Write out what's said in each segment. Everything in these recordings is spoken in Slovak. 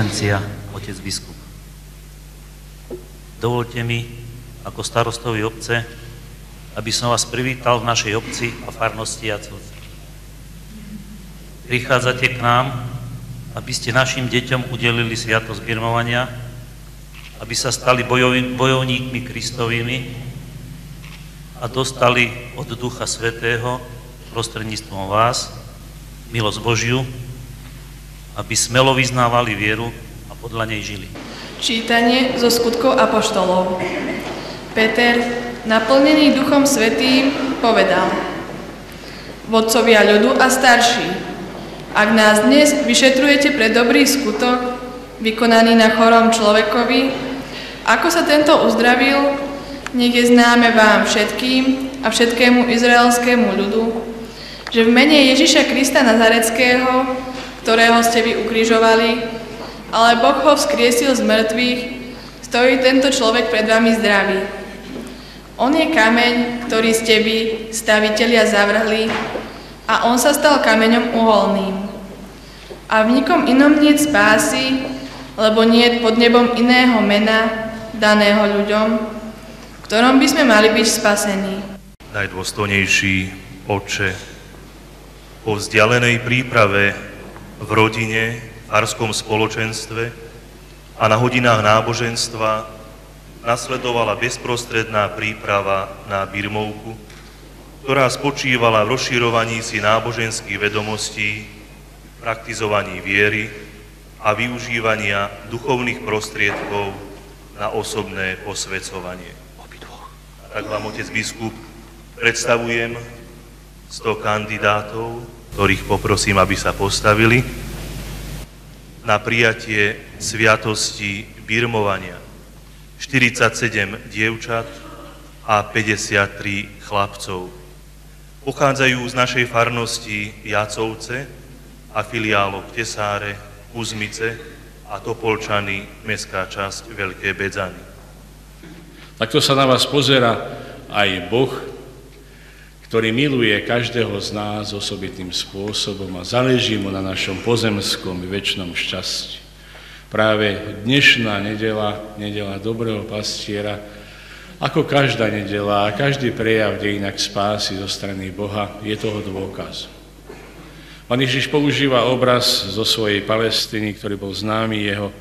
excelencia, otec biskup. Dovolte mi, ako starostovi obce, aby som vás privítal v našej obci a farnosti Jacovce. Prichádzate k nám, aby ste našim deťom udelili sviatosť birmovania, aby sa stali bojovníkmi Kristovými a dostali od Ducha Svätého prostredníctvom vás milosť Božiu, aby smelo vyznávali vieru a podľa nej žili. Čítanie zo skutkov apoštolov. Peter, naplnený Duchom Svätým, povedal: Vodcovia ľudu a starší, ak nás dnes vyšetrujete pre dobrý skutok, vykonaný na chorom človekovi, ako sa tento uzdravil, nech je známe vám všetkým a všetkému izraelskému ľudu, že v mene Ježiša Krista Nazareckého, ktorého ste vy ukrižovali, ale Boh ho vzkriesil z mŕtvych, stojí tento človek pred vami zdravý. On je kameň, ktorý ste vy, stavitelia, zavrhli, a on sa stal kameňom uholným. A v nikom inom niet spásy, lebo niet pod nebom iného mena, daného ľuďom, v ktorom by sme mali byť spasení. Najdôstojnejší Otče, po vzdialenej príprave v rodine, farskom spoločenstve a na hodinách náboženstva nasledovala bezprostredná príprava na birmovku, ktorá spočívala v rozširovaní si náboženských vedomostí, praktizovaní viery a využívania duchovných prostriedkov na osobné posväcovanie. Tak vám, otec biskup, predstavujem 100 kandidátov, ktorých poprosím, aby sa postavili na prijatie sviatosti birmovania. 47 dievčat a 53 chlapcov. Pochádzajú z našej farnosti Jacovce a filiálok Tesáre, Kuzmice a Topolčany, mestská časť Veľké Bedzany. Takto sa na vás pozerá aj Boh, ktorý miluje každého z nás osobitným spôsobom a záleží mu na našom pozemskom i večnom šťastí. Práve dnešná nedeľa dobrého pastiera, ako každá nedeľa a každý prejav dejínak spásy zo strany Boha, je toho dôkaz. Pán Ježiš používa obraz zo svojej Palestíny, ktorý bol známy jeho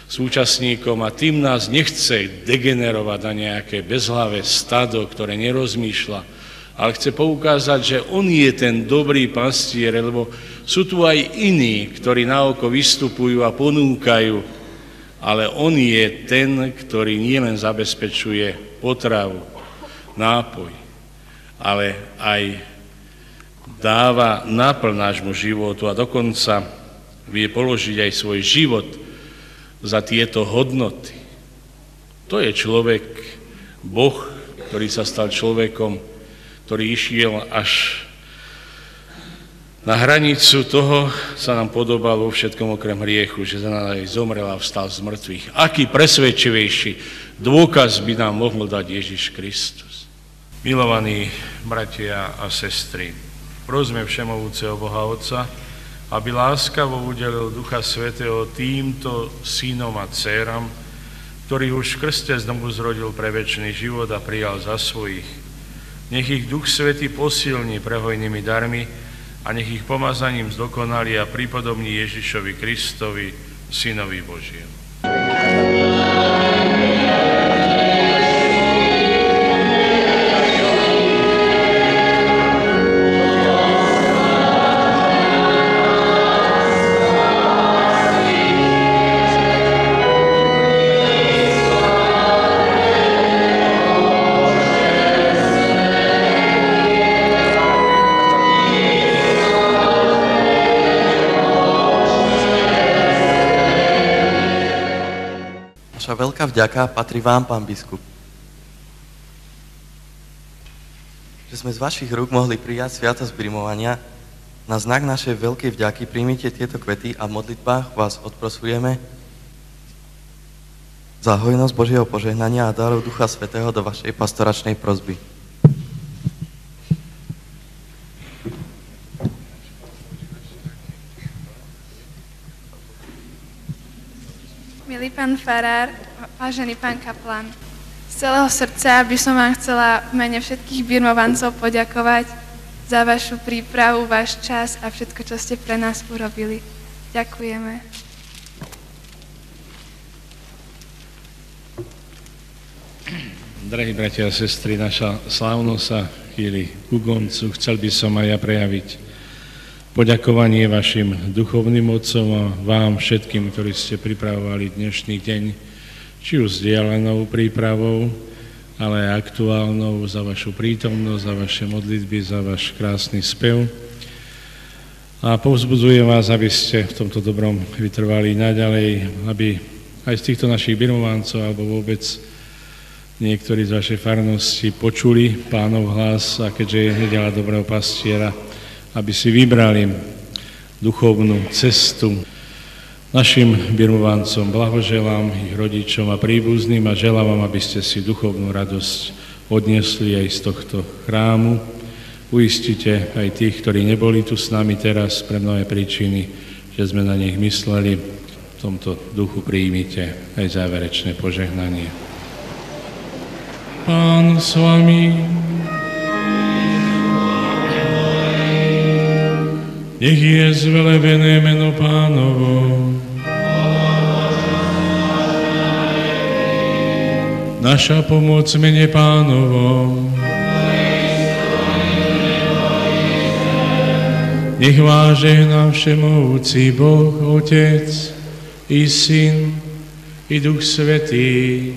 súčasníkom, a tým nás nechce degenerovať na nejaké bezhlavé stado, ktoré nerozmýšľa, ale chce poukázať, že on je ten dobrý pastier, lebo sú tu aj iní, ktorí na oko vystupujú a ponúkajú, ale on je ten, ktorý nielen zabezpečuje potravu, nápoj, ale aj dáva náplň nášmu životu a dokonca vie položiť aj svoj život za tieto hodnoty. To je človek, Boh, ktorý sa stal človekom, ktorý išiel až na hranicu toho, sa nám podobal vo všetkom okrem hriechu, že za nás aj zomrel a vstal z mŕtvych. Aký presvedčivejší dôkaz by nám mohol dať Ježiš Kristus. Milovaní bratia a sestry, prosme všemovúceho Boha Otca, aby láskavo udelil Ducha Svätého týmto synom a dcéram, ktorých už v krste znovu zrodil pre večný život a prijal za svojich. Nech ich Duch Svätý posilní prehojnými darmi a nech ich pomazaním zdokonalí a pripodobní Ježišovi Kristovi, Synovi Božiemu. Naša veľká vďaka patrí vám, pán biskup, že sme z vašich rúk mohli prijať sviatosť birmovania. Na znak našej veľkej vďaky príjmite tieto kvety a v modlitbách vás odprosujeme za hojnosť Božieho požehnania a darov Ducha Svätého do vašej pastoračnej prosby. pán farár, vážený pán kaplan, z celého srdca by som vám chcela v mene všetkých birmovancov poďakovať za vašu prípravu, váš čas a všetko, čo ste pre nás urobili. Ďakujeme. Drahí bratia a sestry, naša slávnosť sa chýli ku koncu. Chcel by som aj ja prejaviť poďakovanie vašim duchovným otcom a vám všetkým, ktorí ste pripravovali dnešný deň, či už vzdialenou prípravou, ale aj aktuálnou, za vašu prítomnosť, za vaše modlitby, za váš krásny spev. A povzbudzujem vás, aby ste v tomto dobrom vytrvali naďalej, aby aj z týchto našich birmovancov alebo vôbec niektorí z vašej farnosti počuli Pánov hlas a keďže je nedeľa dobrého pastiera, aby si vybrali duchovnú cestu. Našim birmovancom blahoželám, ich rodičom a príbuzným a želám vám, aby ste si duchovnú radosť odniesli aj z tohto chrámu. Uistite aj tých, ktorí neboli tu s nami teraz pre mnohé príčiny, že sme na nich mysleli. V tomto duchu prijímite aj záverečné požehnanie. Pán s vami. Nech je zvelebené meno Pánovo. Naša pomoc mene Pánovo. Nech vás žehná všemohúci Boh, Otec i Syn i Duch Svätý.